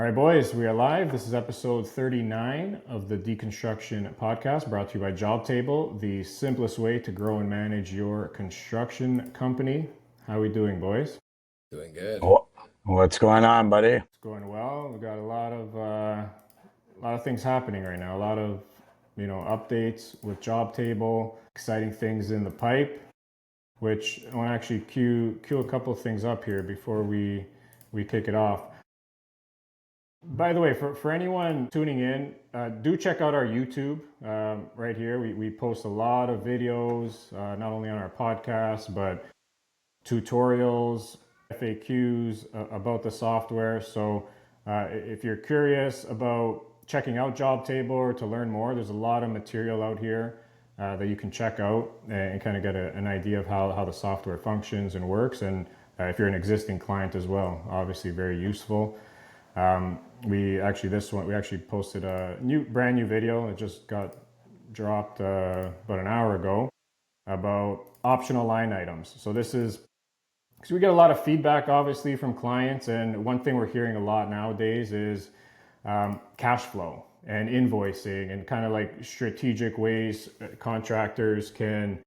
All right, boys, we are live. This is episode 39 of the Deconstruction Podcast, brought to you by Jobtable, the simplest way to grow and manage your construction company. How are we doing, boys? Doing good. What's going on, buddy? It's going well. We've got a lot of things happening right now. A lot of updates with Jobtable, exciting things in the pipe. Which I want to actually cue a couple of things up here before we kick it off. By the way, for anyone tuning in, do check out our YouTube right here. We post a lot of videos, not only on our podcast, but tutorials, FAQs about the software. So if you're curious about checking out Jobtable or to learn more, there's a lot of material out here that you can check out and kind of get an idea of how the software functions and works. And if you're an existing client as well, obviously very useful. We actually posted a brand new video that just got dropped about an hour ago about optional line items. So this is because we get a lot of feedback, obviously, from clients, and one thing we're hearing a lot nowadays is cash flow and invoicing and kind of like strategic ways contractors can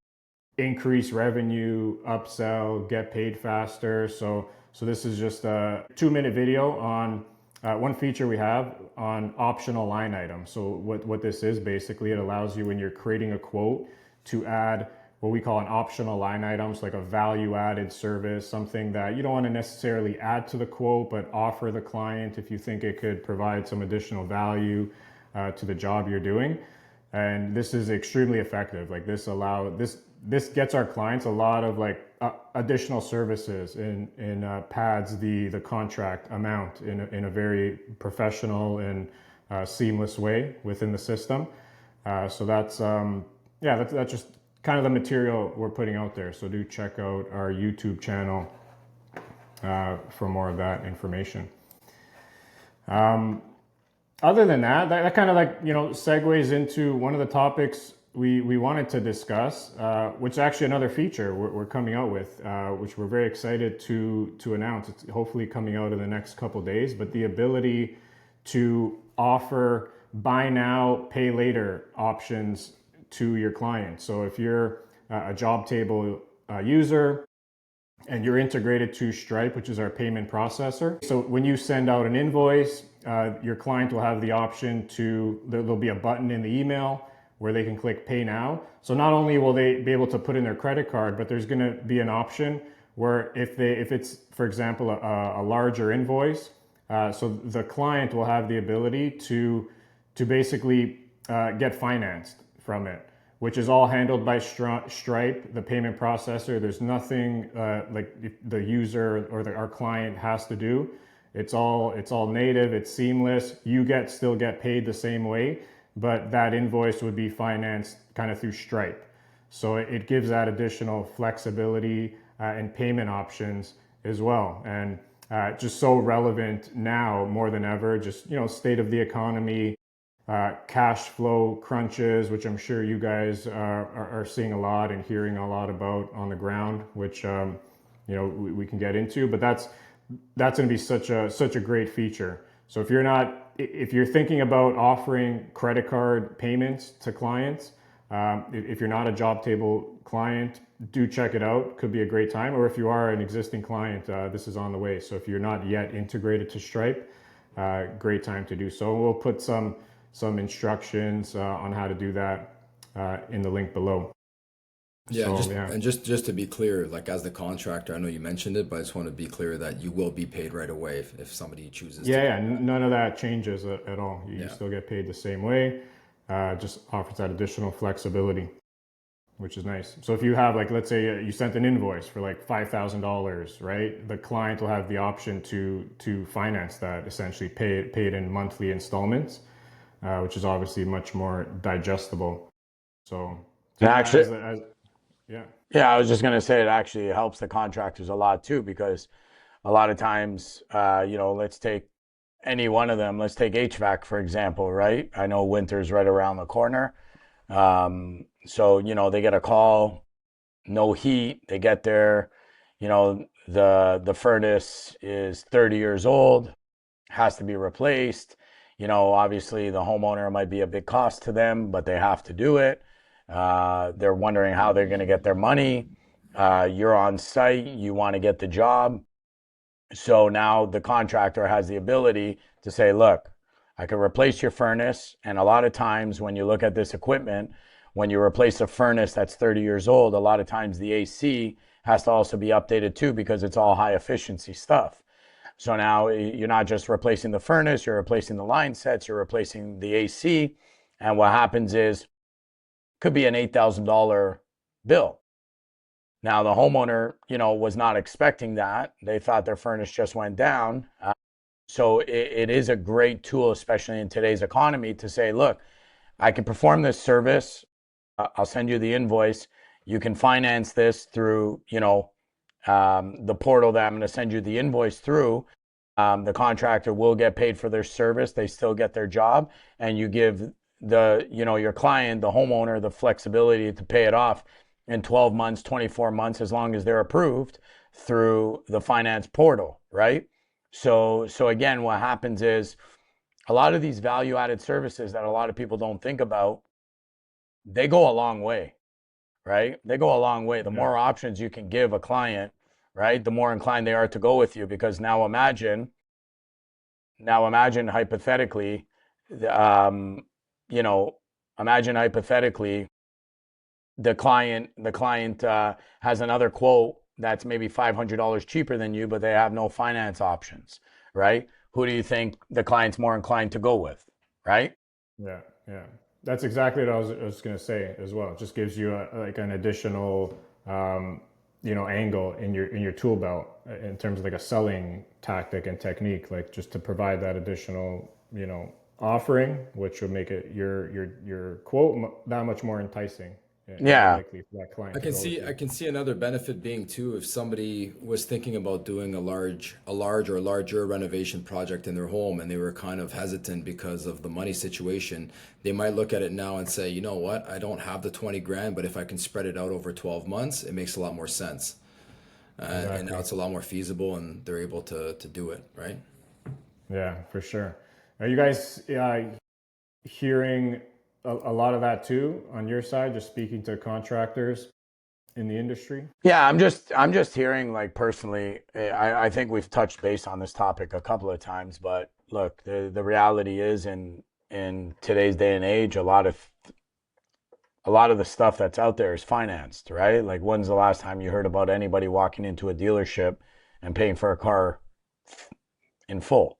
increase revenue, upsell, get paid faster. So this is just a 2-minute video on one feature we have on optional line items. So what this is, basically, it allows you when you're creating a quote to add what we call an optional line items, like a value added service, something that you don't want to necessarily add to the quote, but offer the client if you think it could provide some additional value to the job you're doing. And this is extremely effective. Like this gets our clients a lot of additional services and pads the contract amount in a very professional and seamless way within the system. So that's just kind of the material we're putting out there. So do check out our YouTube channel for more of that information. Other than that kind of segues into one of the topics we wanted to discuss, which is actually another feature we're coming out with, which we're very excited to announce. It's hopefully coming out in the next couple of days, but the ability to offer buy now, pay later options to your clients. So if you're a Jobtable user and you're integrated to Stripe, which is our payment processor. So when you send out an invoice, your client will have the option there'll be a button in the email where they can click pay now. So not only will they be able to put in their credit card, but there's gonna be an option where if it's, for example, a larger invoice, so the client will have the ability to basically get financed from it, which is all handled by Stripe, the payment processor. There's nothing the user or our client has to do. It's all native, it's seamless. You still get paid the same way, but that invoice would be financed kind of through Stripe. So it gives that additional flexibility and payment options as well. And just so relevant now more than ever, just, state of the economy, cash flow crunches, which I'm sure you guys are seeing a lot and hearing a lot about on the ground, which we can get into. But that's going to be such a great feature. So if you're thinking about offering credit card payments to clients, if you're not a Jobtable client, do check it out. Could be a great time. Or if you are an existing client, this is on the way. So if you're not yet integrated to Stripe, great time to do so. We'll put some instructions on how to do that in the link below. Yeah, and just to be clear, like as the contractor, I know you mentioned it, but I just want to be clear that you will be paid right away if somebody chooses to. Yeah, none of that changes at all. You still get paid the same way, just offers that additional flexibility, which is nice. So if you have, let's say you sent an invoice for $5,000, right? The client will have the option to finance that, essentially pay it in monthly installments, which is obviously much more digestible. So Actually, yeah. Yeah, I was just going to say it actually helps the contractors a lot too, because a lot of times, let's take any one of them. Let's take HVAC, for example, right? I know winter's right around the corner. So, they get a call, no heat. They get there, the furnace is 30 years old, has to be replaced. Obviously the homeowner might be a big cost to them, but they have to do it. They're wondering how they're going to get their money. You're on site, you want to get the job. So now the contractor has the ability to say, look, I can replace your furnace. And a lot of times when you look at this equipment, when you replace a furnace that's 30 years old, a lot of times the AC has to also be updated too, because it's all high efficiency stuff. So now you're not just replacing the furnace, you're replacing the line sets, you're replacing the AC. And what happens is, could be an $8,000 bill. Now the homeowner, was not expecting that. They thought their furnace just went down. So it is a great tool, especially in today's economy, to say, look, I can perform this service. I'll send you the invoice. You can finance this through, the portal that I'm going to send you the invoice through. The contractor will get paid for their service. They still get their job, and you give your client, the homeowner, the flexibility to pay it off in 12 months, 24 months, as long as they're approved through the finance portal, right? So again, what happens is a lot of these value-added services that a lot of people don't think about, they go a long way, right? They go a long way. The more options you can give a client, right, the more inclined they are to go with you. Because now imagine hypothetically, imagine hypothetically, the client has another quote that's maybe $500 cheaper than you, but they have no finance options, right? Who do you think the client's more inclined to go with, right? Yeah. That's exactly what I was going to say as well. It just gives you an additional, angle in your tool belt in terms of like a selling tactic and technique, like just to provide that additional, offering, which would make it your quote that much more enticing. Yeah. Likely for that client I to can go with see you. I can see another benefit being too, if somebody was thinking about doing a large or larger renovation project in their home and they were kind of hesitant because of the money situation, they might look at it now and say, you know what, I don't have the 20 grand, but if I can spread it out over 12 months, it makes a lot more sense. And now Exactly. it's a lot more feasible and they're able to do it, right? Yeah, for sure. Are you guys hearing a lot of that too on your side, just speaking to contractors in the industry? Yeah, I'm just hearing, like, personally, I think we've touched base on this topic a couple of times, but look, the reality is, in today's day and age, a lot of the stuff that's out there is financed, right? Like, when's the last time you heard about anybody walking into a dealership and paying for a car in full,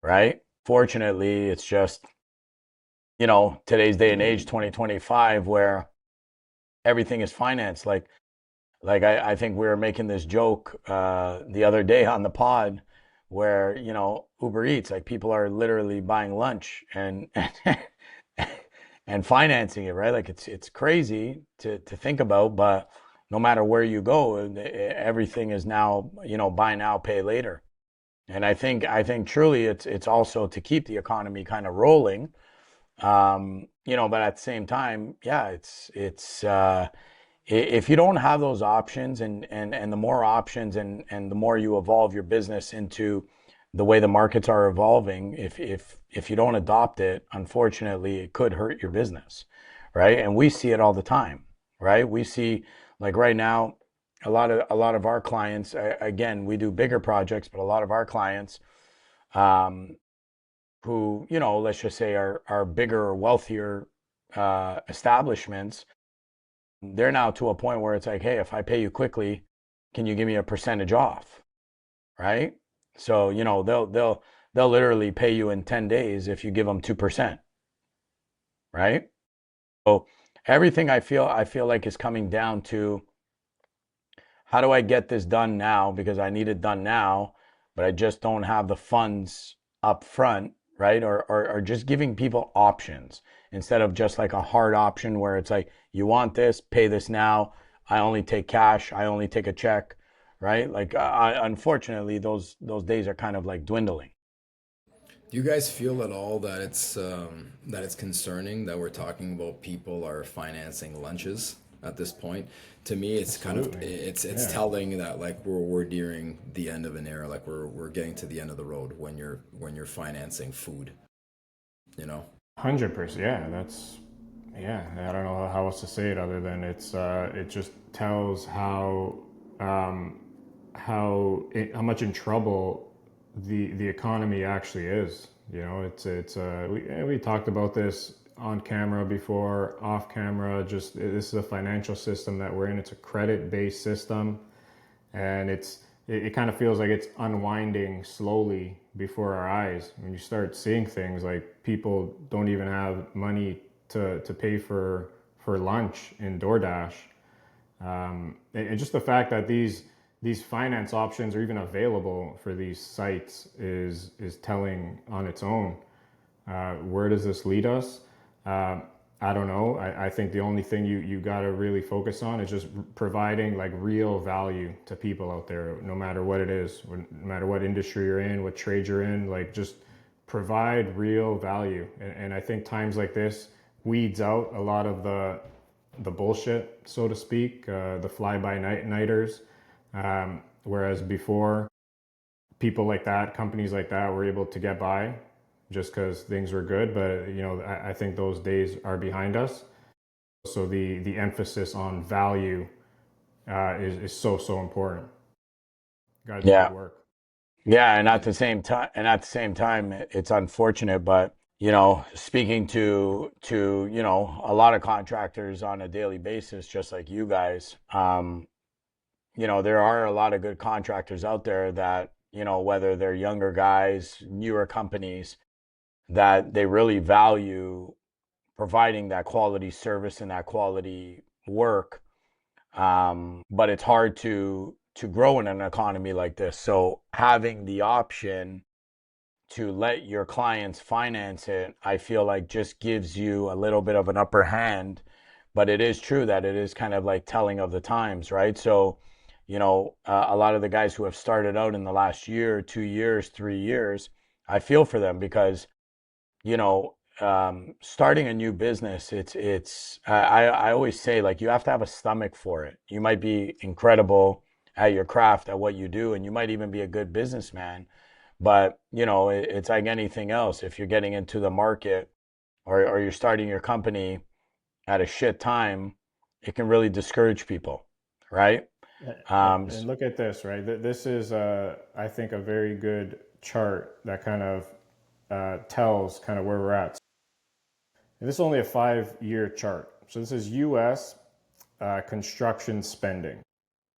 right? Fortunately, it's just, today's day and age, 2025, where everything is financed. Like I think we were making this joke the other day on the pod where, Uber Eats, like, people are literally buying lunch and and financing it, right? Like, it's crazy to think about, but no matter where you go, everything is now, buy now, pay later. And I think truly it's also to keep the economy kind of rolling. But at the same time, yeah, if you don't have those options, and the more options, and the more you evolve your business into the way the markets are evolving, if you don't adopt it, unfortunately, it could hurt your business, right? And we see it all the time, right? We see, like, right now, a lot of our clients, again, we do bigger projects, but a lot of our clients, um, who, let's just say are bigger or wealthier establishments, they're now to a point where it's like, hey, if I pay you quickly, can you give me a percentage off, right? So, they'll literally pay you in 10 days if you give them 2%, right? So everything I feel like is coming down to, how do I get this done now, because I need it done now, but I just don't have the funds up front, right? Or just giving people options instead of just like a hard option where it's like, you want this, pay this now. I only take cash. I only take a check, right? Like, unfortunately, those days are kind of like dwindling. Do you guys feel at all that it's concerning that we're talking about people are financing lunches at this point. To me, it's kind of Absolutely. it's Yeah. telling that like we're nearing the end of an era, like we're getting to the end of the road when you're financing food, you know. 100%. Yeah, that's yeah. I don't know how else to say it other than it just tells um, how much in trouble the economy actually is. You know, we talked about this on camera before, off camera. Just this is a financial system that we're in. It's a credit based system, and it kind of feels like it's unwinding slowly before our eyes. When you start seeing things like people don't even have money to pay for lunch in DoorDash, and just the fact that these finance options are even available for these sites is telling on its own. Where does this lead us? I don't know. I think the only thing you got to really focus on is just providing like real value to people out there, no matter what it is, no matter what industry you're in, what trade you're in, like just provide real value. And I think times like this weeds out a lot of the bullshit, so to speak, the fly-by-nighters. Whereas before, people like that, companies like that were able to get by just because things were good. But I think those days are behind us. So the emphasis on value is so important. Got to do Yeah. good work. Yeah, and at And the same time, it's unfortunate, but speaking to a lot of contractors on a daily basis, just like you guys, there are a lot of good contractors out there that, whether they're younger guys, newer companies, that they really value providing that quality service and that quality work. But it's hard to grow in an economy like this. So having the option to let your clients finance it, I feel like just gives you a little bit of an upper hand. But it is true that it is kind of like telling of the times, right? So, a lot of the guys who have started out in the last year, 2 years, 3 years, I feel for them because, starting a new business, I always say, like, you have to have a stomach for it. You might be incredible at your craft, at what you do, and you might even be a good businessman. But, it's like anything else. If you're getting into the market or you're starting your company at a shit time, it can really discourage people, right? And look at this, right? This is, I think, a very good chart that kind of tells kind of where we're at. And this is only a 5-year chart. So this is U.S. Construction spending.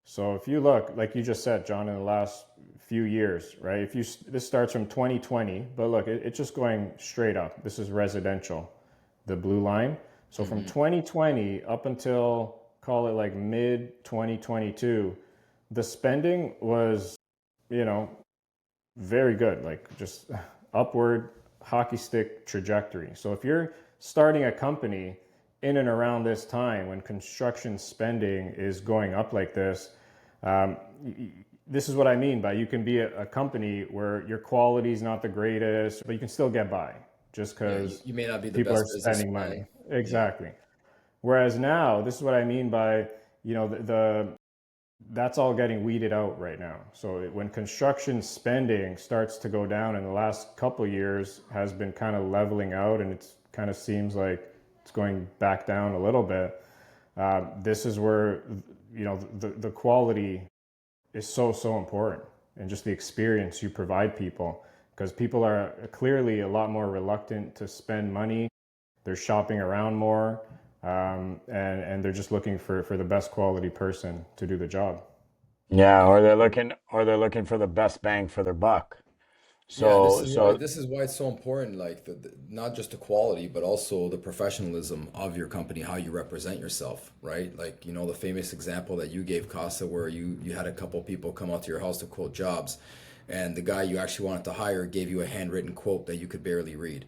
So if you look, like you just said, John, in the last few years, right? This starts from 2020, but look, it's just going straight up. This is residential, the blue line. So from 2020 up until, call it like mid 2022, the spending was, very good, like just upward hockey stick trajectory. So if you're starting a company in and around this time when construction spending is going up like this, this is what I mean by you can be a company where your quality is not the greatest, but you can still get by just because you may not be the people are best spending money. businessman. Yeah. Exactly. Whereas now, this is what I mean by, that's all getting weeded out right now. So when construction spending starts to go down in the last couple of years has been kind of leveling out and it's kind of seems like it's going back down a little bit. This is where, the quality is so important and just the experience you provide people because people are clearly a lot more reluctant to spend money. They're shopping around more. And they're just looking for the best quality person to do the job. Yeah, or they're looking for the best bang for their buck. Yeah, So so this is why it's so important, like not just the quality, but also the professionalism of your company, how you represent yourself, right? Like, the famous example that you gave, Costa, where you had a couple people come out to your house to quote jobs, and the guy you actually wanted to hire gave you a handwritten quote that you could barely read.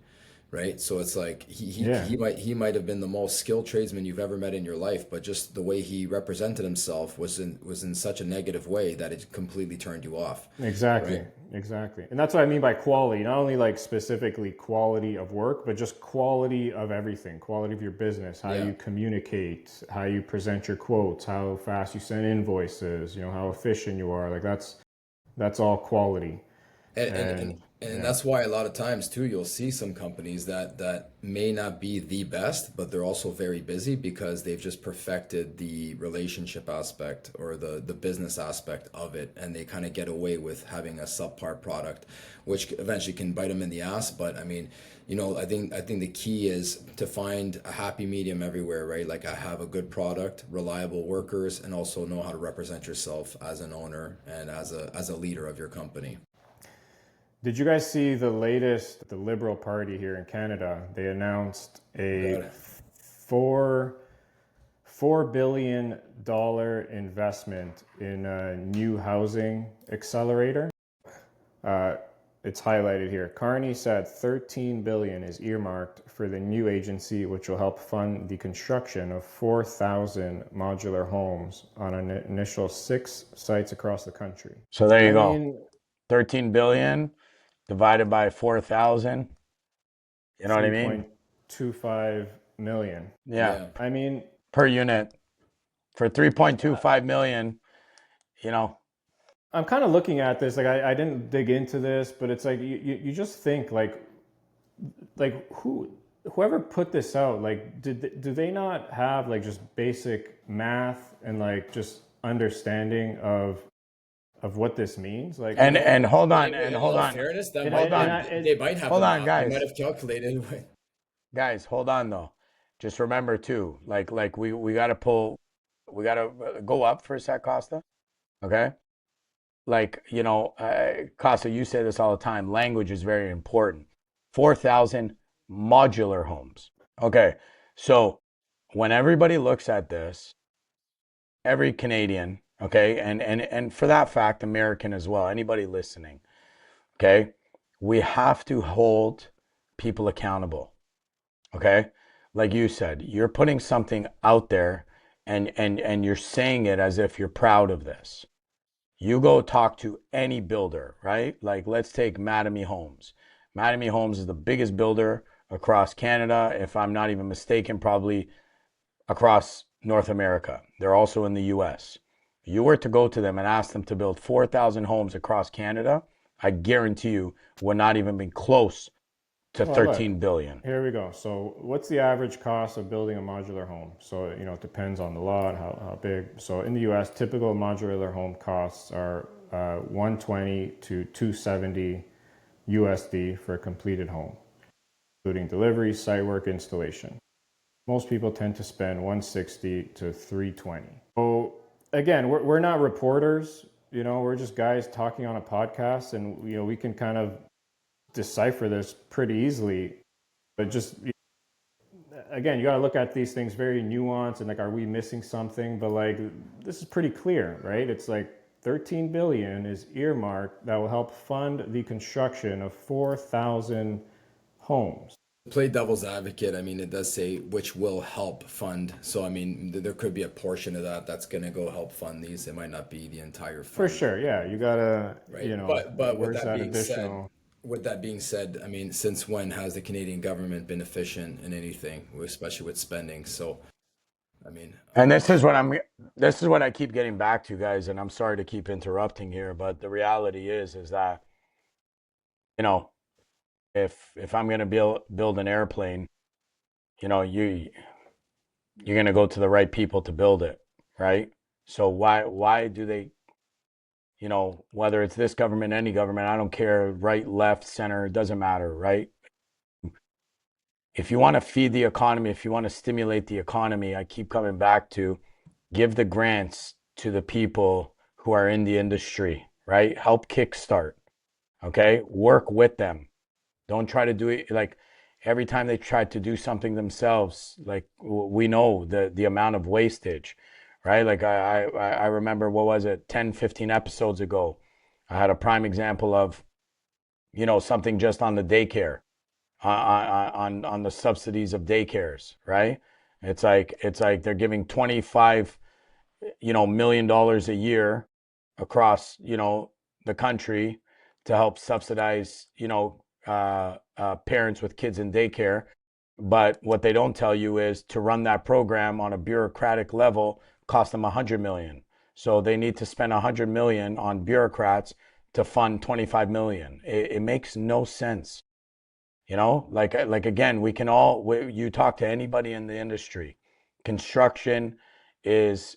right? So it's like Yeah, he might have been the most skilled tradesman you've ever met in your life, but just the way he represented himself was in such a negative way that it completely turned you off, exactly, right? exactly. And that's what I mean by quality, not only like specifically quality of work, but just quality of everything, quality of your business, how Yeah. you communicate, how you present your quotes, how fast you send invoices, how efficient you are. Like that's all quality. and and and, And and yeah, that's why a lot of times too you'll see some companies that may not be the best, but they're also very busy because they've just perfected the relationship aspect or the business aspect of it, and they kind of get away with having a subpar product, which eventually can bite them in the ass. But I mean, I think the key is to find a happy medium everywhere, right? Like I have a good product, reliable workers, and also know how to represent yourself as an owner and as a leader of your company. did you guys see the latest? The Liberal Party here in Canada, they announced a Got $4 billion investment in a new housing accelerator. Uh, it's highlighted here. Carney said 13 billion is earmarked for the new agency, which will help fund the construction of 4,000 modular homes on an initial 6 sites across the country. So there you I go. mean, 13 billion divided by 4,000. You know what I mean? 3.25 million. Yeah, Yeah. I mean, per unit for 3.25 million, you know. I'm kind of looking at this like I didn't dig into this, but it's like you just think like whoever put this out, like do they not have like just basic math and like just understanding of what this means? Like And it, and hold Well, on, and in hold all on. fairness, that and might Hold and on. I they might have the Hold on, math. They might guys. have calculated. Guys, hold on though. Just remember too, like we got to pull, we got to go up for a sec, Costa. Okay? Like, Costa, you say this all the time. Language is very important. 4,000 modular homes. Okay. So when everybody looks at this, every Canadian, okay, and for that fact, American as well, anybody listening, okay, we have to hold people accountable. Okay. Like you said, you're putting something out there and you're saying it as if you're proud of this. You go talk to any builder, right? Like let's take Mattamy Homes. Mattamy Homes is the biggest builder across Canada, if I'm not even mistaken, probably across North America. They're also in the US. If you were to go to them and ask them to build 4,000 homes across Canada, I guarantee you would not even be close to well, look, 13 billion. here we go. So what's the average cost of building a modular home? So it depends on the lot, how big. So in the US, typical modular home costs are 120 to 270 USD for a completed home, including delivery, site work, installation. Most people tend to spend 160 to 320. So again, we're not reporters, we're just guys talking on a podcast, and we can kind of decipher this pretty easily. But just again, you got to look at these things very nuanced and like, are we missing something? But like, this is pretty clear, right? It's like 13 billion is earmarked that will help fund the construction of 4,000 homes. Play devil's advocate, I mean, it does say which will help fund. So, I mean, there could be a portion of that that's going to go help fund these. It might not be the entire For fund, sure, yeah, you gotta, right? But where's that additional? with that being said, I mean, since when has the Canadian government been efficient in anything, especially with spending? So, I mean, And this is what I keep getting back to, guys, and I'm sorry to keep interrupting here, but the reality is that, you know, if I'm going to build an airplane, you know, you're going to go to the right people to build it, right? So why do they, whether it's this government, any government, I don't care, right, left, center, it doesn't matter, right? If you want to feed the economy, if you want to stimulate the economy, I keep coming back to give the grants to the people who are in the industry, right? Help kickstart, okay? Work with them. Don't try to do it like every time they try to do something themselves. Like we know the amount of wastage, right? Like I remember, what was it, 10, 15 episodes ago, I had a prime example of, something just on the daycare, on the subsidies of daycares, right? It's like they're giving 25 $1 million a year across the country to help subsidize parents with kids in daycare. But what they don't tell you is to run that program on a bureaucratic level cost them 100 million. So they need to spend 100 million on bureaucrats to fund 25 million. It makes no sense. Like again, you talk to anybody in the industry, construction it's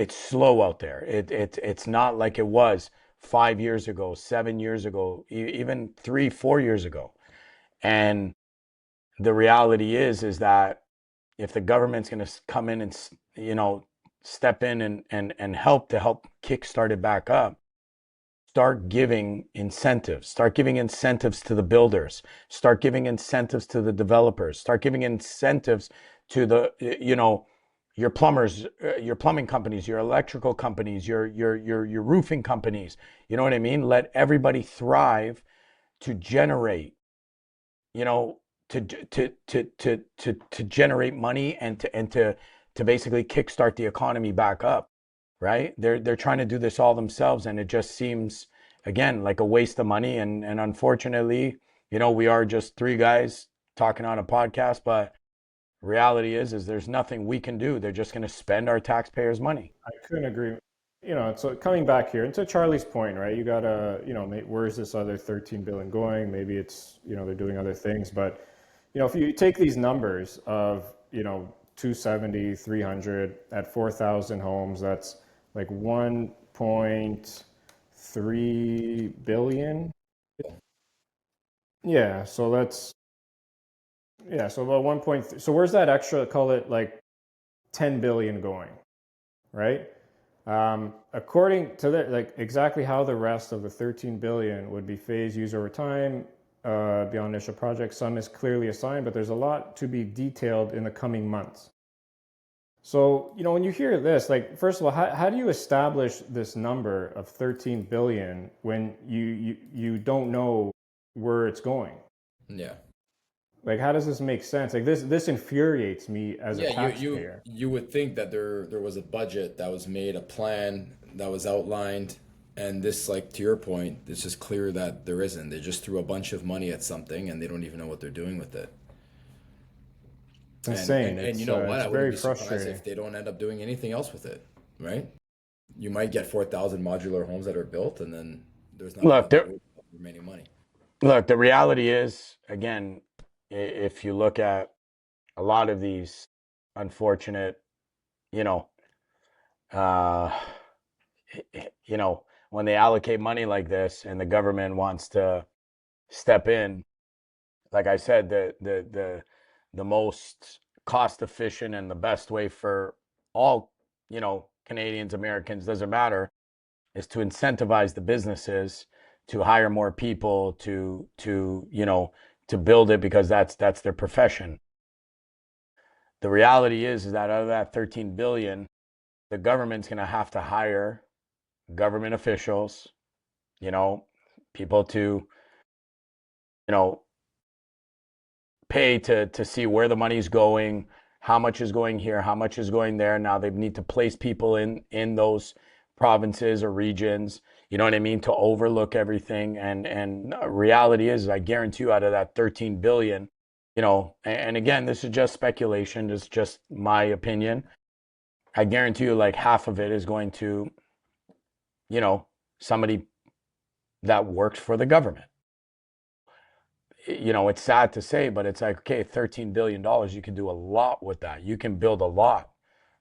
slow out there. It's not like it was 5 years ago, 7 years ago, even 3, 4 years ago. And the reality is that if the government's going to come in and step in and help kickstart it back up, start giving incentives to the builders, start giving incentives to the developers, start giving incentives to the your plumbers, your plumbing companies, your electrical companies, your roofing companies. You know what I mean? Let everybody thrive to generate, you know, to generate money and to basically kickstart the economy back up, right? They're trying to do this all themselves, and it just seems again like a waste of money. And unfortunately, we are just three guys talking on a podcast, but reality is there's nothing we can do. They're just going to spend our taxpayers' money. I couldn't agree. So coming back here, and to Charlie's point, right? You gotta, where's this other 13 billion going? Maybe it's, they're doing other things, but if you take these numbers of, 270, 300 at 4,000 homes, that's like 1.3 billion. Yeah, so so about 1. So where's that extra, call it like 10 billion going, right? According to that, like exactly how the rest of the 13 billion would be phased, used over time, beyond initial project, some is clearly assigned, but there's a lot to be detailed in the coming months. So, when you hear this, like, first of all, how do you establish this number of 13 billion when you don't know where it's going? Yeah. Like, how does this make sense? Like, this infuriates me as a Yeah, taxpayer. you would think that there was a budget that was made, a plan that was outlined, and this, like to your point, it's just clear that there isn't. They just threw a bunch of money at something and they don't even know what they're doing with it. It's And insane. and you know what? It's I wouldn't very be surprised frustrating. if they don't end up doing anything else with it, right? You might get 4,000 modular homes that are built, and then there's not Look, enough there, remaining money. look. The reality is, again, if you look at a lot of these unfortunate, you know, uh, when they allocate money like this and the government wants to step in, like I said, the most cost efficient and the best way for all, Canadians, Americans, doesn't matter, is to incentivize the businesses to hire more people to build it because that's their profession. The reality is that out of that 13 billion, the government's going to have to hire government officials, you know, people to, pay to see where the money's going, how much is going here, how much is going there. Now they need to place people in those provinces or regions, you know what I mean, to overlook everything. And reality is, I guarantee you, out of that 13 billion, and again, this is just speculation, it's just my opinion. I guarantee you, like half of it is going to, somebody that works for the government. It's sad to say, but it's like, okay, $13 billion, you can do a lot with that. You can build a lot,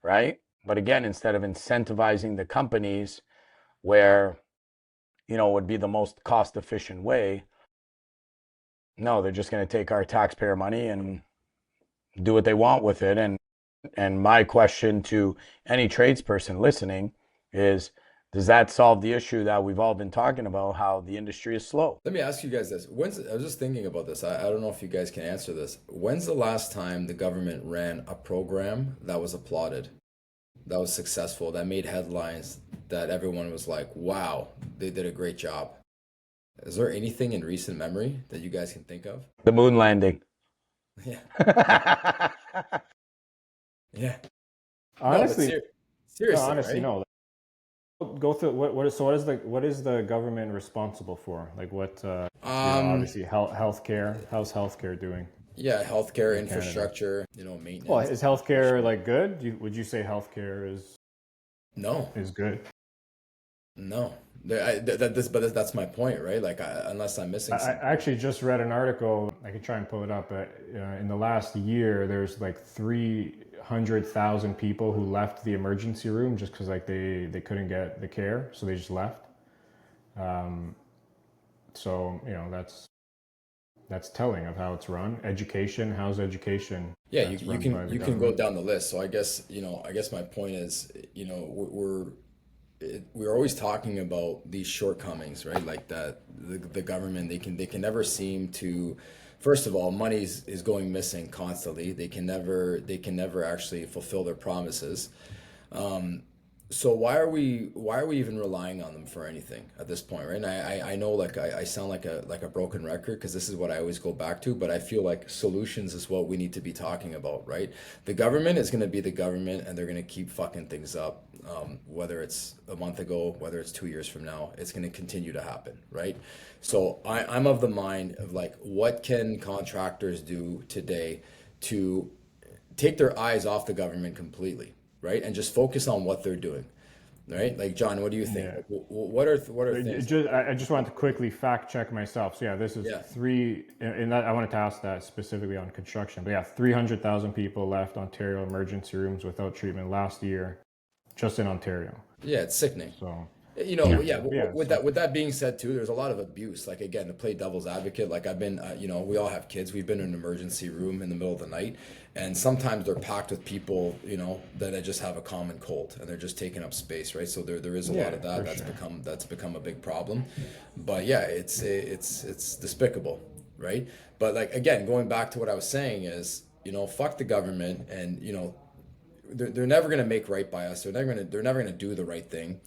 right? But again, instead of incentivizing the companies where, would be the most cost efficient way, no, they're just going to take our taxpayer money and do what they want with it. And my question to any tradesperson listening is, does that solve the issue that we've all been talking about, how the industry is slow? Let me ask you guys this. I was just thinking about this. I don't know if you guys can answer this. When's the last time the government ran a program that was applauded, that was successful, that made headlines, that everyone was like, wow, they did a great job? Is there anything in recent memory that you guys can think of? The moon landing. Yeah. Yeah. No, but Honestly, no, seriously, honestly, right? no. Go through what is the government responsible for? Like what Um, obviously healthcare. How's healthcare doing yeah, healthcare, in Canada? infrastructure, Well, maintenance, is healthcare education. like good? Would you say healthcare No, is good? no. But that's my point, right? Like, unless I'm missing I something. actually just read an article. I could try and pull it up, but in the last year, there's like 300,000 people who left the emergency room just because like they couldn't get the care, so they just left. So that's telling of how it's run. Education, how's education Yeah, that's you run can by the you can go government? down the list. So I guess my point is, we're always talking about these shortcomings, right? Like that the government, they can never seem to, first of all, money is going missing constantly. They can never actually fulfill their promises. So why are we even relying on them for anything at this point, right? And I know, like, I sound like a broken record because this is what I always go back to, but I feel like solutions is what we need to be talking about, right? The government is going to be the government, and they're going to keep fucking things up. Whether it's a month ago, whether it's 2 years from now, it's going to continue to happen, right? So I'm of the mind of, like, what can contractors do today to take their eyes off the government completely, right? And just focus on what they're doing, right? Like, John, what do you think? Yeah. Like, what are things that, I just wanted to quickly fact check myself. So yeah, this is yeah, and that, I wanted to ask that specifically on construction. But yeah, 300,000 people left Ontario emergency rooms without treatment last year, just in Ontario. yeah, it's sickening. So Yeah. yeah, With so that being said, too, there's a lot of abuse. Like, again, to play devil's advocate, like, I've been, we all have kids. We've been in an emergency room in the middle of the night, and sometimes they're packed with people, that just have a common cold, and they're just taking up space, right? So there is a lot yeah, of that. for That's sure. become a big problem. But yeah, it's despicable, right? But, like, again, going back to what I was saying is, fuck the government, and they're never gonna make right by us. They're never gonna do the right thing.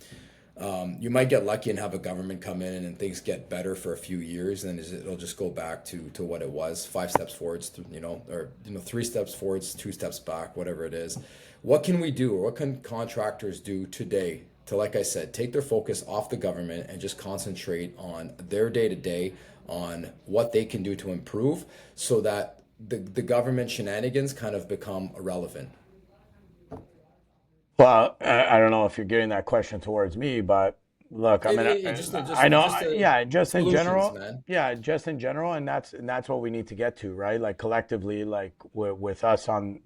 You might get lucky and have a government come in and things get better for a few years, and it'll just go back to what it was, 5 steps forwards, or 3 steps forwards, 2 steps back, whatever it is. What can we do, or what can contractors do today to, like I said, take their focus off the government and just concentrate on their day to day, on what they can do to improve, so that the government shenanigans kind of become irrelevant. Well, I don't know if you're getting that question towards me, but look, I mean, I know, yeah, Solutions, man. just in general, and that's what we need to get to, right? Like collectively, like with us on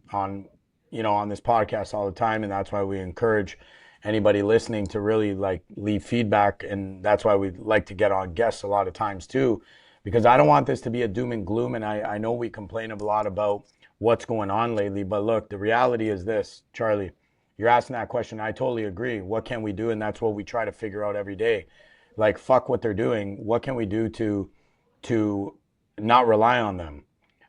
this podcast all the time, and that's why we encourage anybody listening to really like leave feedback, and that's why we like to get on guests a lot of times too, because I don't want this to be a doom and gloom, and I know we complain a lot about what's going on lately, but look, the reality is this, Charlie. You're asking that question. I totally agree. What can we do? And that's what we try to figure out every day. Like, fuck what they're doing. What can we do to not rely on them?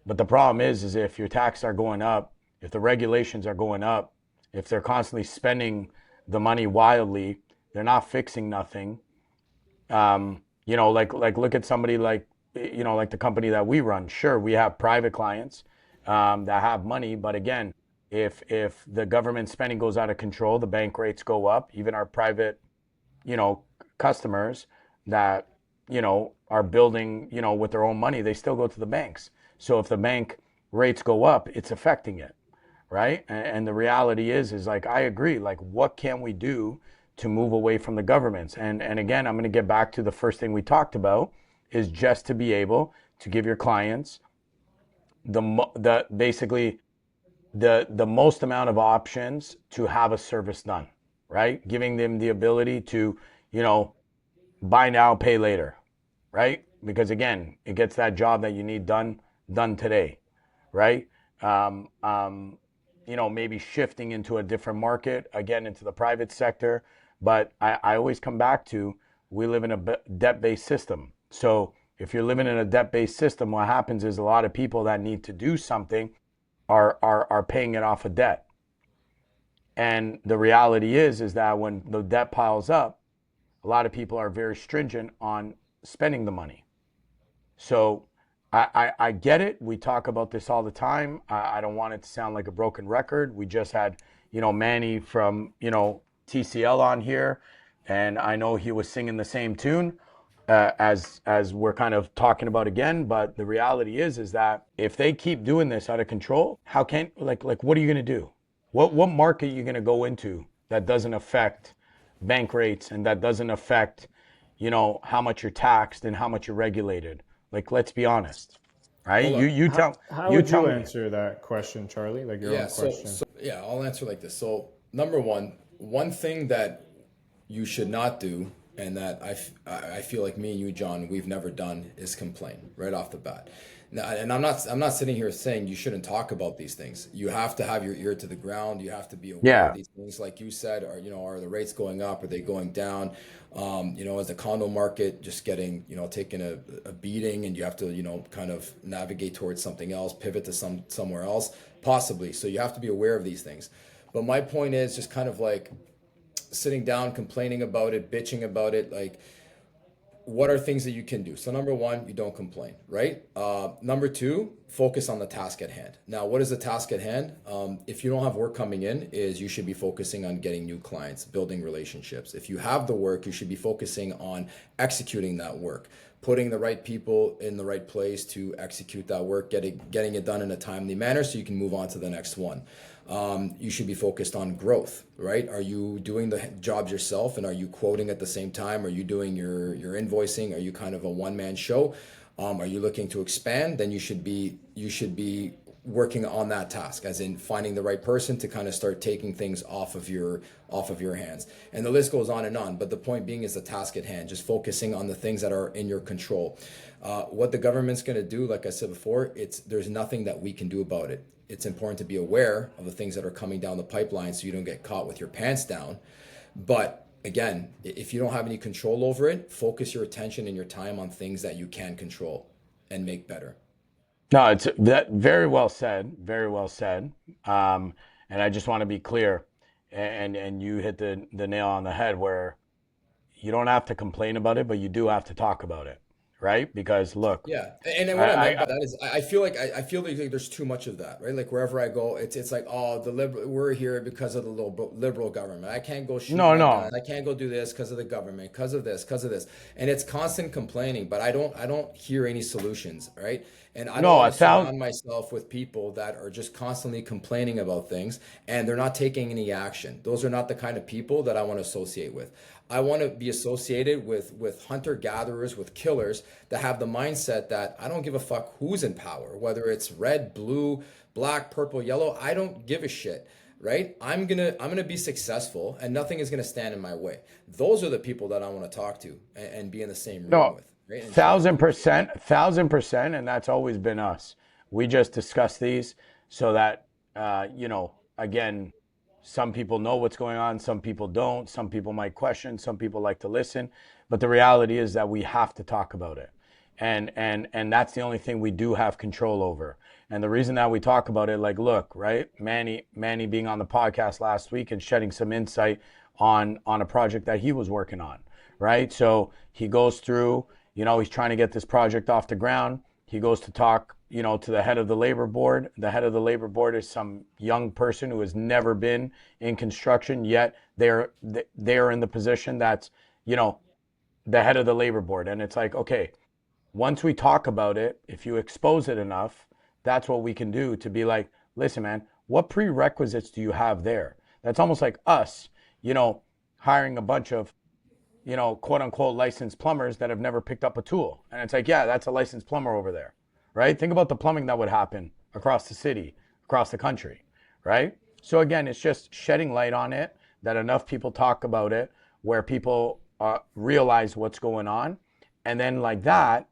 But the problem is if your taxes are going up, if the regulations are going up, if they're constantly spending the money wildly, they're not fixing nothing. Like look at somebody like like the company that we run. Sure, we have private clients that have money, but again, if the government spending goes out of control, the bank rates go up. Even our private, you know, customers that are building, with their own money, they still go to the banks. So if the bank rates go up, it's affecting it, right? And the reality is like I agree. Like, what can we do to move away from the governments? And again, I'm going to get back to the first thing we talked about is just to be able to give your clients the basically the most amount of options to have a service done, right? Giving them the ability to, you know, buy now, pay later, right? Because again, it gets that job that you need done today, right? Um, um, maybe shifting into a different market, again, into the private sector. But I always come back to we live in a debt-based system. So if you're living in a debt-based system, what happens is a lot of people that need to do something are paying it off of debt. And the reality is that when the debt piles up, a lot of people are very stringent on spending the money. So I get it. We talk about this all the time. I don't want it to sound like a broken record. We just had, Manny from, TCL on here, and I know he was singing the same tune as we're kind of talking about again. But the reality is that if they keep doing this out of control, how can like what are you going to do? What market are you going to go into that doesn't affect bank rates and that doesn't affect, how much you're taxed and how much you're regulated? Like, let's be honest, right? Hold on. How would you answer that question, Charlie? Like your own question? Yeah, I'll answer like this. So number one thing that you should not do, and that I feel like me and you, John, we've never done, is complain right off the bat. Now, and I'm not sitting here saying you shouldn't talk about these things. You have to have your ear to the ground. You have to be aware of these things. Like you said, are the rates going up? Are they going down? Is the condo market just getting, taking a beating, and you have to, kind of navigate towards something else, pivot to somewhere else, possibly. So you have to be aware of these things. But my point is just kind of like sitting down, complaining about it, bitching about it, like, what are things that you can do? So number one, you don't complain, right? Number two, focus on the task at hand. Now, what is the task at hand? If you don't have work coming in, is you should be focusing on getting new clients, building relationships. If you have the work, you should be focusing on executing that work, putting the right people in the right place to execute that work, getting it done in a timely manner so you can move on to the next one. You should be focused on growth, right? Are you doing the jobs yourself, and are you quoting at the same time? Are you doing your invoicing? Are you kind of a one-man show? Are you looking to expand? Then you should be working on that task, as in finding the right person to kind of start taking things off of your hands. And the list goes on and on. But the point being is the task at hand, just focusing on the things that are in your control. What the government's going to do, like I said before, there's nothing that we can do about it. It's important to be aware of the things that are coming down the pipeline so you don't get caught with your pants down. But again, if you don't have any control over it, focus your attention and your time on things that you can control and make better. No, it's that very well said. Very well said. And I just want to be clear, and you hit the nail on the head, where you don't have to complain about it, but you do have to talk about it, right? Because look, yeah, and then what I meant by that is I feel like there's too much of that, right? Like wherever I go, it's like, oh, we're here because of the liberal government. I can't go shoot. No. I can't go do this because of the government, because of this, and it's constant complaining. But I don't hear any solutions, right? And I don't want to surround myself with people that are just constantly complaining about things and they're not taking any action. Those are not the kind of people that I want to associate with. I want to be associated with hunter-gatherers, with killers that have the mindset that I don't give a fuck who's in power, whether it's red, blue, black, purple, yellow. I don't give a shit, right? I'm gonna be successful, and nothing is gonna stand in my way. Those are the people that I want to talk to and be in the same room with. Right? 1,000%, and that's always been us. We just discuss these so that again, some people know what's going on, some people don't, some people might question, some people like to listen, but the reality is that we have to talk about it. And that's the only thing we do have control over. And the reason that we talk about it, like, look, right, Manny being on the podcast last week and shedding some insight on a project that he was working on, right? So he goes through, he's trying to get this project off the ground. He goes to talk, to the head of the labor board. The head of the labor board is some young person who has never been in construction, yet they're in the position that's, the head of the labor board. And it's like, okay, once we talk about it, if you expose it enough, that's what we can do to be like, listen, man, what prerequisites do you have there? That's almost like us, hiring a bunch of, quote unquote licensed plumbers that have never picked up a tool. And it's like, yeah, that's a licensed plumber over there, right? Think about the plumbing that would happen across the city, across the country, right? So again, it's just shedding light on it, that enough people talk about it, where people realize what's going on. And then like that,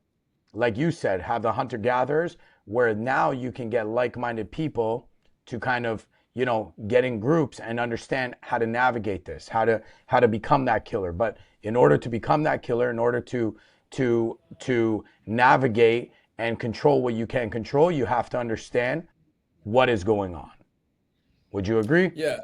like you said, have the hunter-gatherers, where now you can get like-minded people to kind of, get in groups and understand how to navigate this, how to become that killer. But in order to become that killer, in order to navigate and control what you can control, you have to understand what is going on. Would you agree? Yeah.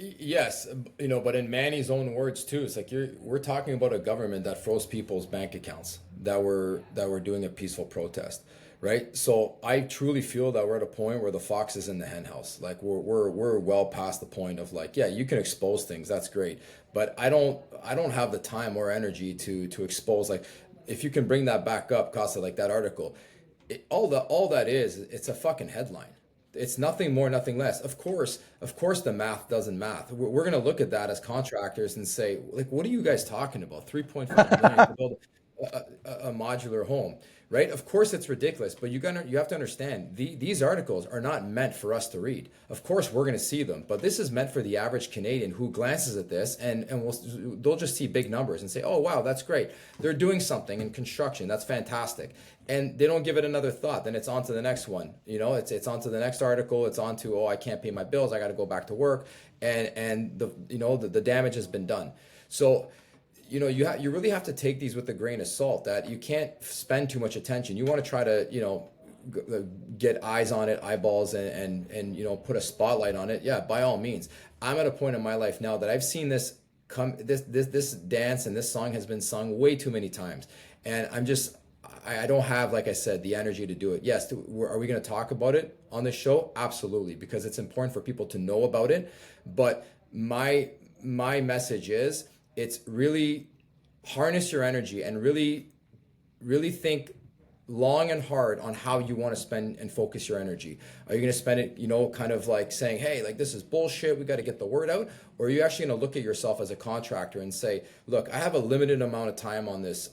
Yes, but in Manny's own words too, it's like we're talking about a government that froze people's bank accounts that were doing a peaceful protest, right? So I truly feel that we're at a point where the fox is in the hen house. Like we're well past the point of like, yeah, you can expose things, that's great, but I don't have the time or energy to expose, like, if you can bring that back up, Costa, like that article, all that is, it's a fucking headline. It's nothing more, nothing less. Of course, the math doesn't math. We're going to look at that as contractors and say, like, what are you guys talking about? 3.5 million to build a modular home, right? Of course, it's ridiculous, but you have to understand these articles are not meant for us to read. Of course, we're going to see them, but this is meant for the average Canadian who glances at this and they'll just see big numbers and say, oh wow, that's great. They're doing something in construction. That's fantastic. And they don't give it another thought. Then it's on to the next one. It's on to the next article. It's on to, oh, I can't pay my bills. I got to go back to work, and the damage has been done. So, you really have to take these with a grain of salt. That you can't spend too much attention. You want to try to get eyes on it, eyeballs, and put a spotlight on it. Yeah, by all means. I'm at a point in my life now that I've seen this come. This dance and this song has been sung way too many times, and I don't have, like I said, the energy to do it. Yes, are we going to talk about it on this show? Absolutely, because it's important for people to know about it. But my message is, it's really harness your energy and really, really think long and hard on how you want to spend and focus your energy. Are you going to spend it, kind of like saying, hey, like, this is bullshit, we got to get the word out? Or are you actually going to look at yourself as a contractor and say, look, I have a limited amount of time on this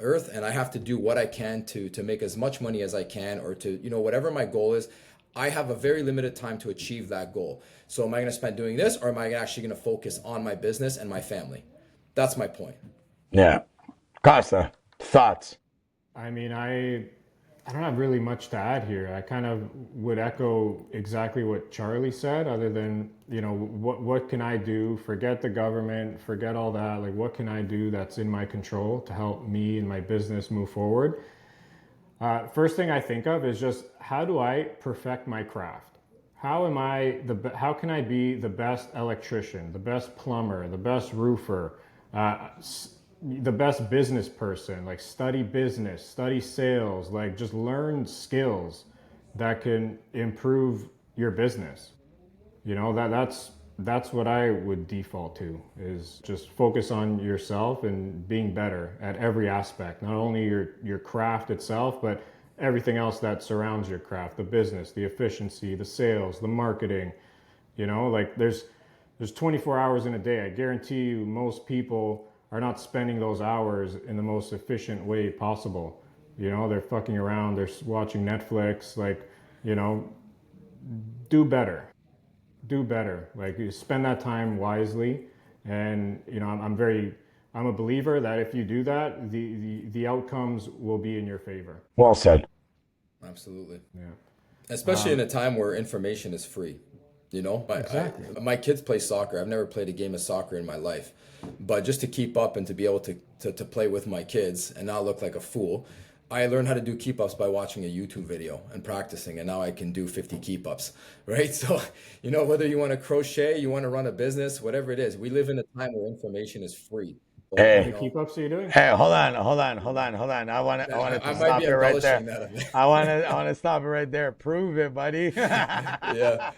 earth, and I have to do what I can to make as much money as I can, or to, whatever my goal is. I have a very limited time to achieve that goal. So am I going to spend doing this, or am I actually going to focus on my business and my family? That's my point. Yeah. Costa, thoughts? I mean, I don't have really much to add here. I kind of would echo exactly what Charlie said, other than, what can I do? Forget the government, forget all that. Like, what can I do that's in my control to help me and my business move forward? First thing I think of is just, how do I perfect my craft? How can I be the best electrician, the best plumber, the best roofer, the best business person? Like, study business, study sales, like, just learn skills that can improve your business. That's what I would default to, is just focus on yourself and being better at every aspect, not only your craft itself, but everything else that surrounds your craft, the business, the efficiency, the sales, the marketing. Like, there's 24 hours in a day. I guarantee you most people are not spending those hours in the most efficient way possible. They're fucking around, they're watching Netflix. Like, do better. Like, you spend that time wisely. And, I'm a believer that if you do that, the outcomes will be in your favor. Well said. Absolutely. Yeah. Especially in a time where information is free. Exactly. My kids play soccer. I've never played a game of soccer in my life, but just to keep up and to be able to play with my kids and not look like a fool, I learned how to do keep ups by watching a YouTube video and practicing, and now I can do 50 keep ups, right? So, whether you want to crochet, you want to run a business, whatever it is, we live in a time where information is free. So, Hey. How many keep-ups are you doing? Hey, hold on. I want to stop it right there. I want to stop it right there. Prove it, buddy. Yeah.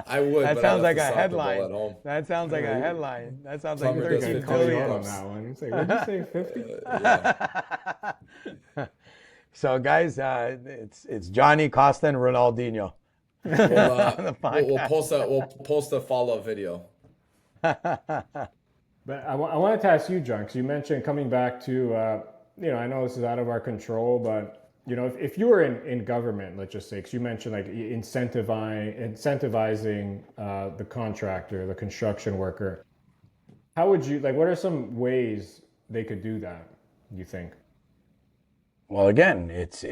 I would. That but sounds I'd like have to a stop the ball headline. at home. That sounds like a headline. That sounds like Plumber does 13 50 million. on that one. Say, what did you say, 50? Yeah. So, guys, it's Johnny, Costa, and Ronaldinho. We'll post a follow-up video. But I wanted to ask you, John, because you mentioned coming back to, I know this is out of our control, but, if you were in government, let's just say, because you mentioned like incentivizing the contractor, the construction worker, how would you, like, what are some ways they could do that, you think? Well, again, it's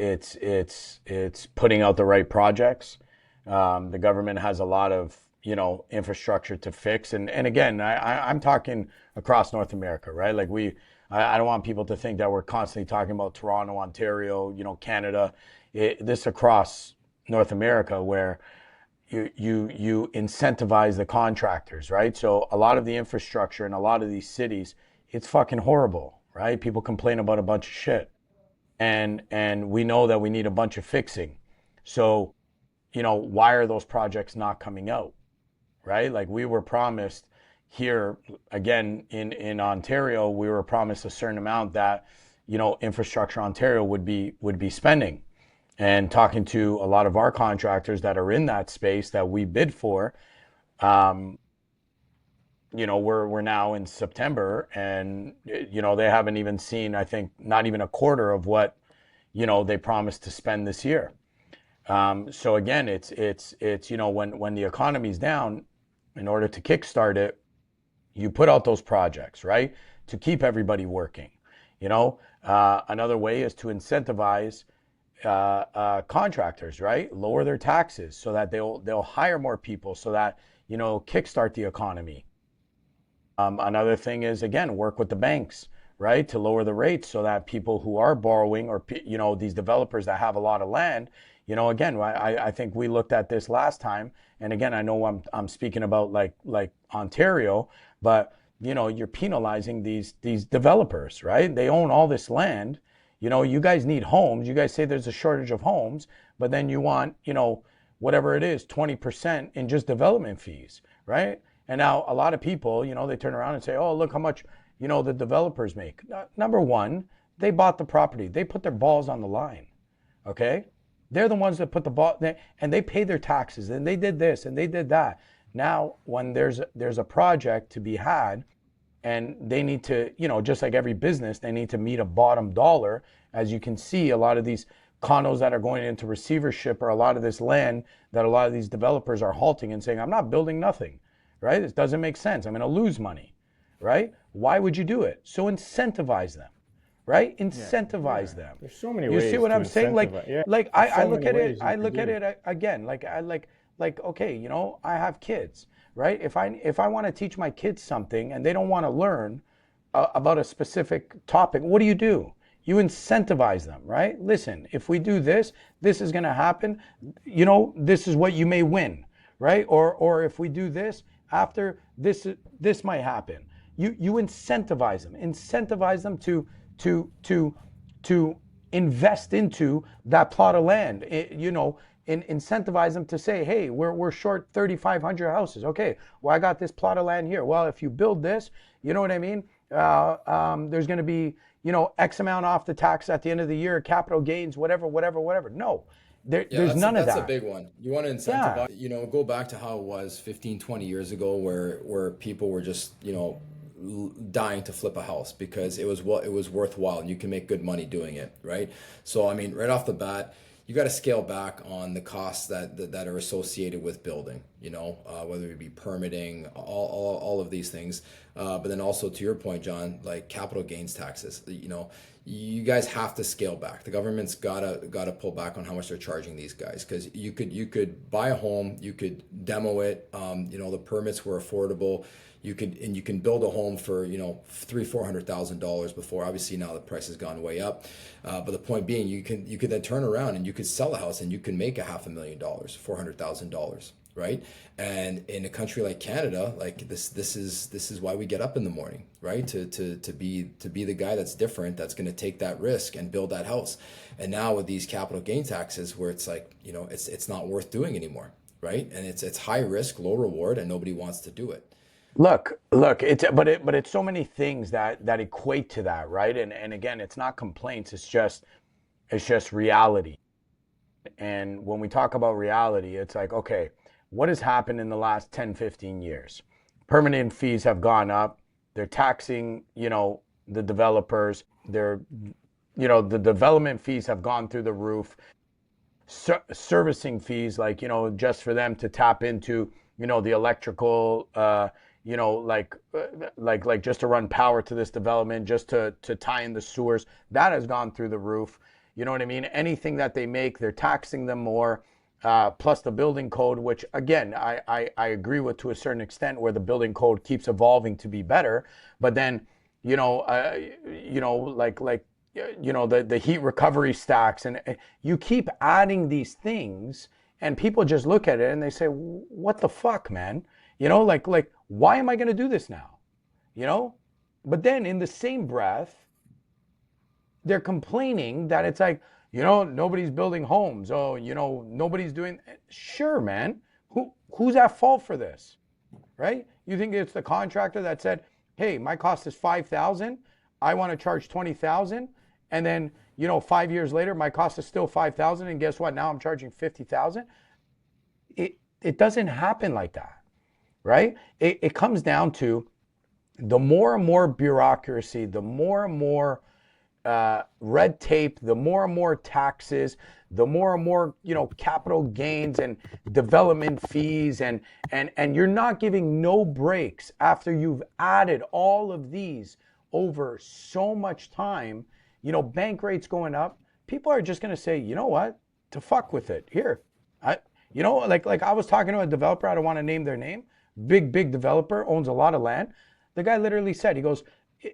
putting out the right projects. The government has a lot of infrastructure to fix, and again, I'm talking across North America, right? Like, I don't want people to think that we're constantly talking about Toronto, Ontario, Canada. This across North America, where you incentivize the contractors, right? So a lot of the infrastructure in a lot of these cities, it's fucking horrible, right? People complain about a bunch of shit, and we know that we need a bunch of fixing. So, why are those projects not coming out, right? Like we were promised here again in Ontario, we were promised a certain amount that Infrastructure Ontario would be spending. And talking to a lot of our contractors that are in that space that we bid for, um, we're now in September, and they haven't even seen, I think, not even a quarter of what they promised to spend this year. So again, it's when the economy's down, in order to kickstart it, you put out those projects, right, to keep everybody working. Another way is to incentivize contractors, right? Lower their taxes so that they'll hire more people, so that kickstart the economy. Another thing is, again, work with the banks, right, to lower the rates so that people who are borrowing, or these developers that have a lot of land, again, I think we looked at this last time, and again, I know I'm speaking about like Ontario, but you're penalizing these developers, right? They own all this land. You guys need homes. You guys say there's a shortage of homes, but then you want, whatever it is, 20% in just development fees, right? And now a lot of people, they turn around and say, oh, look how much, the developers make. Number one, they bought the property. They put their balls on the line, okay? They're the ones that put the ball, and they pay their taxes, and they did this, and they did that. Now, when there's a project to be had, and they need to, just like every business, they need to meet a bottom dollar. As you can see, a lot of these condos that are going into receivership, or a lot of this land that a lot of these developers are halting and saying, I'm not building nothing, right? This doesn't make sense. I'm going to lose money, right? Why would you do it? So incentivize them, right? Incentivize them. There's so many You ways see what to I'm saying? incentivize. I So look many at it, ways you could do it. again, okay, I have kids, right? If I want to teach my kids something and they don't want to learn about a specific topic, what do? You incentivize them, right? Listen, if we do this, this is going to happen. This is what you may win, right? Or if we do this, after this might happen. You incentivize them to invest into that plot of land. Incentivize them to say, hey, we're short 3,500 houses. Okay, well, I got this plot of land here. Well, if you build this, you know what I mean? There's going to be, X amount off the tax at the end of the year, capital gains, whatever. No, there's none of that. That's a big one. You want to incentivize, go back to how it was 15, 20 years ago, where people were just, dying to flip a house because it was worthwhile and you can make good money doing it, right? So I mean, right off the bat, you got to scale back on the costs that are associated with building, whether it be permitting, all of these things, but then also to your point, John, like capital gains taxes, you guys have to scale back. The government's gotta pull back on how much they're charging these guys, because you could buy a home, you could demo it, the permits were affordable. You can build a home for $300,000-$400,000 before. Obviously now the price has gone way up, but the point being, you could then turn around and you could sell a house and you can make $500,000, $400,000, right? And in a country like Canada, like this is why we get up in the morning, right? To be the guy that's different, that's going to take that risk and build that house. And now with these capital gain taxes, where it's like it's not worth doing anymore, right? And it's high risk, low reward, and nobody wants to do it. Look, it's so many things that equate to that, right? And again, it's not complaints, it's just reality. And when we talk about reality, it's like, okay, what has happened in the last 10, 15 years? Permanent fees have gone up. They're taxing, the developers. The development fees have gone through the roof. Servicing fees, like, just for them to tap into, the electrical, like just to run power to this development, just to tie in the sewers, that has gone through the roof. You know what I mean? Anything that they make, they're taxing them more. Plus the building code, which again, I agree with to a certain extent, where the building code keeps evolving to be better. But then, the heat recovery stacks, and you keep adding these things And people just look at it and they say, what the fuck, man? You know, like why am I going to do this now? You know? But then in the same breath, they're complaining that it's like, you know, nobody's building homes. Oh, you know, nobody's doing. Sure, man. Who's at fault for this? Right? You think it's the contractor that said, hey, my cost is 5,000. I want to charge 20,000. And then, you know, 5 years later, my cost is still 5,000. And guess what? Now I'm charging 50,000. It doesn't happen like that, right? It comes down to the more and more bureaucracy, the more and more red tape, the more and more taxes, the more and more, you know, capital gains and development fees, and you're not giving no breaks after you've added all of these over so much time. You know, bank rates going up. People are just going to say, you know what, to fuck with it. Here, you know, like I was talking to a developer. I don't want to name their name. Big developer, owns a lot of land. The guy literally said, he goes,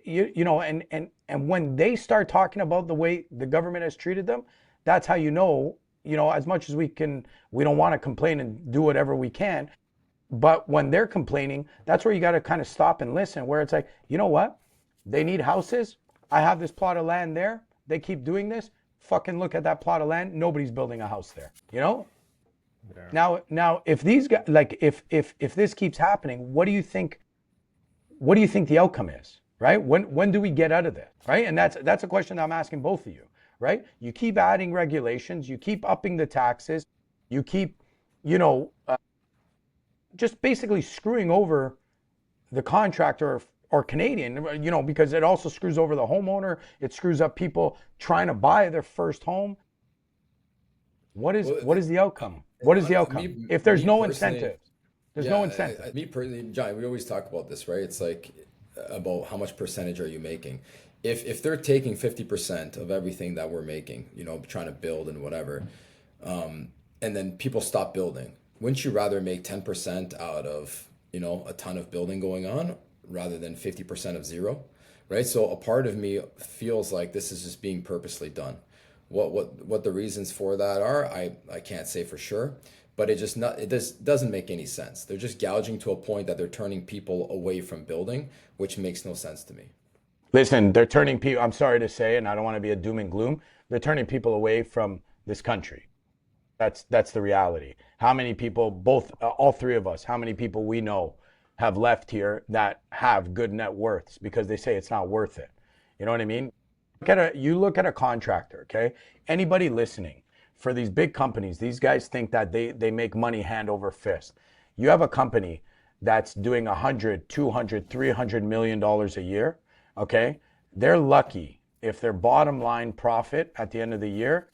you know, and when they start talking about the way the government has treated them, that's how you know, as much as we don't want to complain and do whatever we can. But when they're complaining, that's where you got to kind of stop and listen, where it's like, you know what? They need houses. I have this plot of land there. They keep doing this. Fucking look at that plot of land. Nobody's building a house there, you know? Yeah. Now, if these guys, like, if this keeps happening, what do you think the outcome is, right? When do we get out of this, right? And that's a question I'm asking both of you, right? You keep adding regulations, you keep upping the taxes, you keep, just basically screwing over the contractor or Canadian, because it also screws over the homeowner. It screws up people trying to buy their first home. What is the outcome? What is the outcome? If there's no incentive. There's no incentive. Me personally, John, we always talk about this, right? It's like about how much percentage are you making? If they're taking 50% of everything that we're making, trying to build and whatever, and then people stop building, wouldn't you rather make 10% out of, a ton of building going on rather than 50% of zero, right? So a part of me feels like this is just being purposely done. What the reasons for that are, I can't say for sure. But it doesn't make any sense. They're just gouging to a point that they're turning people away from building, which makes no sense to me. Listen, they're turning people, I'm sorry to say, and I don't want to be a doom and gloom, they're turning people away from this country. That's the reality. How many people, all three of us, how many people we know have left here that have good net worths because they say it's not worth it? You know what I mean? You look at a contractor, okay? Anybody listening, for these big companies, these guys think that they make money hand over fist. You have a company that's doing $100, $200, $300 million a year, okay? They're lucky if their bottom line profit at the end of the year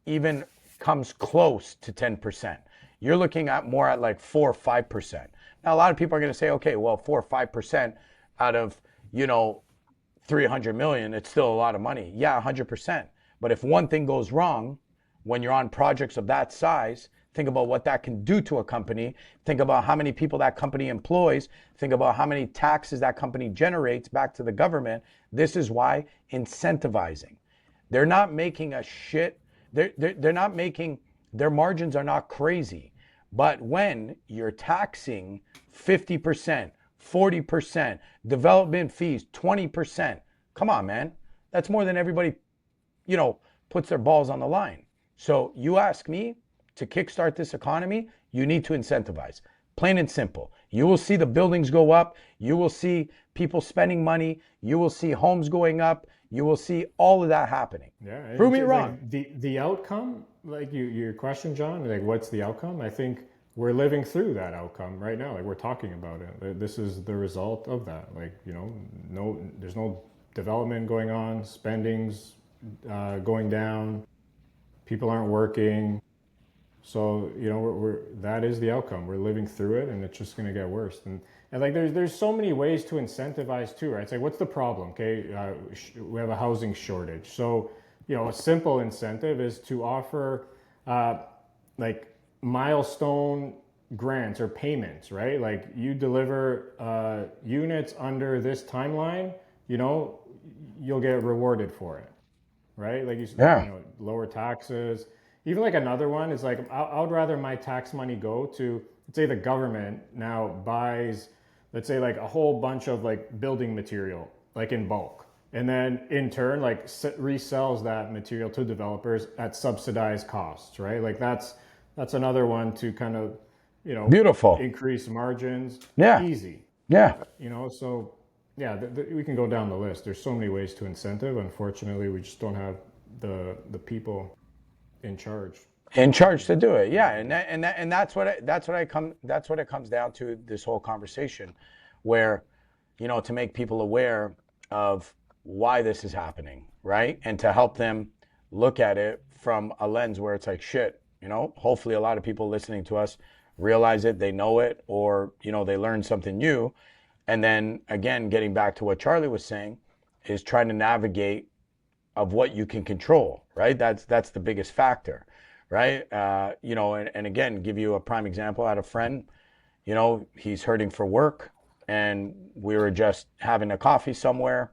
even comes close to 10%. You're looking at more at like 4 or 5%. Now, a lot of people are going to say, okay, well, 4 or 5% out of, 300 million, it's still a lot of money. Yeah, 100%. But if one thing goes wrong, when you're on projects of that size, think about what that can do to a company. Think about how many people that company employs. Think about how many taxes that company generates back to the government. This is why incentivizing. They're not making a shit. They're not making, their margins are not crazy. But when you're taxing 50%, 40%, development fees, 20%, come on, man. That's more than everybody, puts their balls on the line. So you ask me to kickstart this economy, you need to incentivize. Plain and simple. You will see the buildings go up. You will see people spending money. You will see homes going up. You will see all of that happening. Yeah. Prove me wrong. Like the outcome, like your question, John, like what's the outcome? I think we're living through that outcome right now. Like we're talking about it. This is the result of that. Like, there's no development going on, spending's going down. People aren't working. So, that is the outcome. We're living through it and it's just going to get worse. And like, there's so many ways to incentivize too, right? It's like, what's the problem? Okay. We have a housing shortage. So, a simple incentive is to offer, like milestone grants or payments, right? Like you deliver, units under this timeline, you'll get rewarded for it. Right? Like you said, lower taxes, even like another one is like, I would rather my tax money go to, let's say the government now buys, let's say like a whole bunch of like building material, like in bulk. And then in turn, like resells that material to developers at subsidized costs, right? Like that's another one to kind of, Beautiful. increase margins. Yeah. Easy. Yeah. So yeah, we can go down the list. There's so many ways to incentive. Unfortunately, we just don't have the people in charge To do it. Yeah. And that's what it comes down to, this whole conversation, where, to make people aware of why this is happening, right? And to help them look at it from a lens where it's like, shit, hopefully a lot of people listening to us realize it, they know it, or, they learn something new. And then again, getting back to what Charlie was saying, is trying to navigate of what you can control, right? That's the biggest factor, right? And again, give you a prime example. I had a friend, he's hurting for work, and we were just having a coffee somewhere,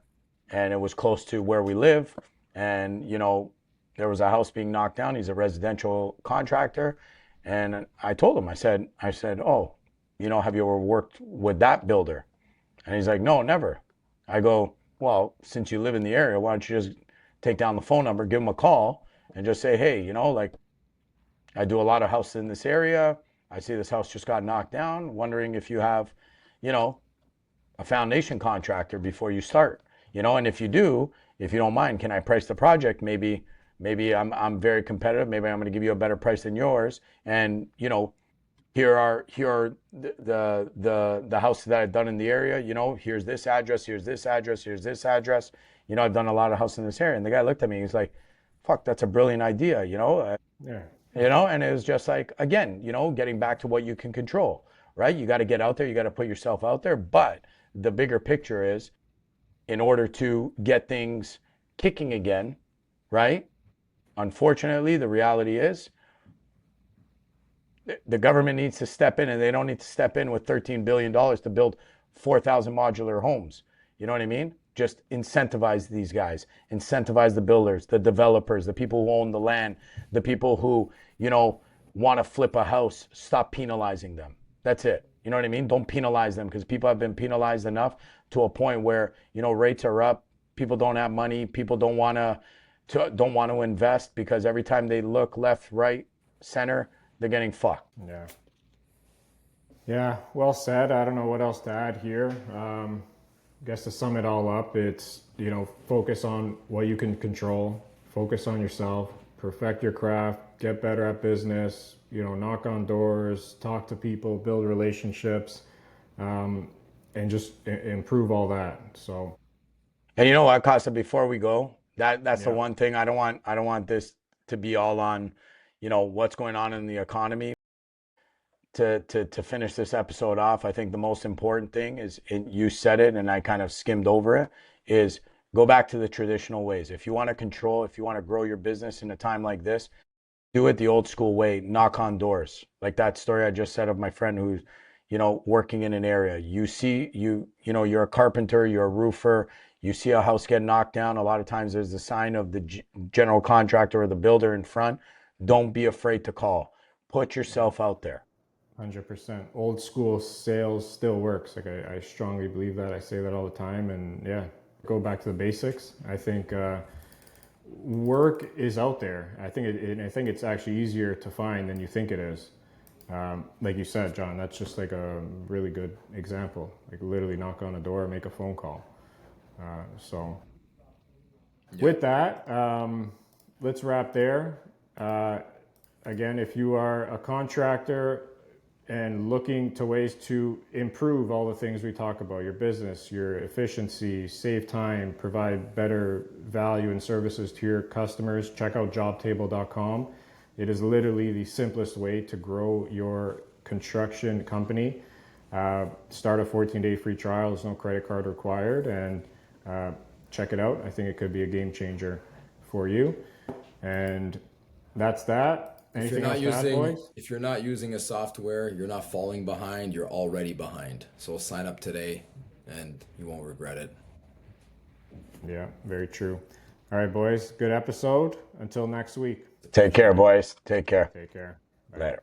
and it was close to where we live. And, there was a house being knocked down. He's a residential contractor. And I told him, I said, oh, have you ever worked with that builder? And he's like, no, never. I go, well, since you live in the area, why don't you just take down the phone number, give him a call, and just say, hey, like, I do a lot of houses in this area. I see this house just got knocked down. Wondering if you have, a foundation contractor before you start, and if you do, if you don't mind, can I price the project? Maybe I'm very competitive. Maybe I'm going to give you a better price than yours. And, here are the houses that I've done in the area. Here's this address, here's this address, here's this address. I've done a lot of houses in this area. And the guy looked at me, he's like, fuck, that's a brilliant idea, Yeah. And it was just like, again, getting back to what you can control, right? You got to get out there, you got to put yourself out there. But the bigger picture is, in order to get things kicking again, right? Unfortunately, the reality is, the government needs to step in, and they don't need to step in with $13 billion to build 4,000 modular homes. You know what I mean? Just incentivize these guys, incentivize the builders, the developers, the people who own the land, the people who, want to flip a house. Stop penalizing them. That's it. You know what I mean? Don't penalize them, because people have been penalized enough to a point where, rates are up. People don't have money. People don't want to invest, because every time they look left, right, center, they're getting fucked. Yeah. Yeah, well said. I don't know what else to add here. I guess to sum it all up, it's, focus on what you can control, focus on yourself, perfect your craft, get better at business, knock on doors, talk to people, build relationships, and just improve all that. So. And you know what, Costa, before we go, that's the one thing I don't want this to be all on, what's going on in the economy. To finish this episode off, I think the most important thing is, you said it and I kind of skimmed over it, is go back to the traditional ways. If you want to control, if you want to grow your business in a time like this, do it the old school way, knock on doors. Like that story I just said of my friend who's, working in an area. You see, you're a carpenter, you're a roofer, you see a house get knocked down. A lot of times there's a sign of the general contractor or the builder in front. Don't be afraid to call. Put yourself out there. 100%. Old school sales still works. Like I strongly believe that. I say that all the time. And yeah, go back to the basics. I think work is out there. I think it's actually easier to find than you think it is. Like you said, John, that's just like a really good example. Like literally knock on a door, make a phone call. With that, let's wrap there. Again, if you are a contractor and looking to ways to improve all the things we talk about, your business, your efficiency, save time, provide better value and services to your customers, check out jobtable.com. It is literally the simplest way to grow your construction company. Start a 14-day free trial. There's no credit card required, and check it out. I think it could be a game changer for you. And that's that. If you're not using a software, you're not falling behind, you're already behind. So sign up today and you won't regret it. Yeah, very true. All right, boys, good episode. Until next week. Take care, boys. Take care. Take care. Bye. Later.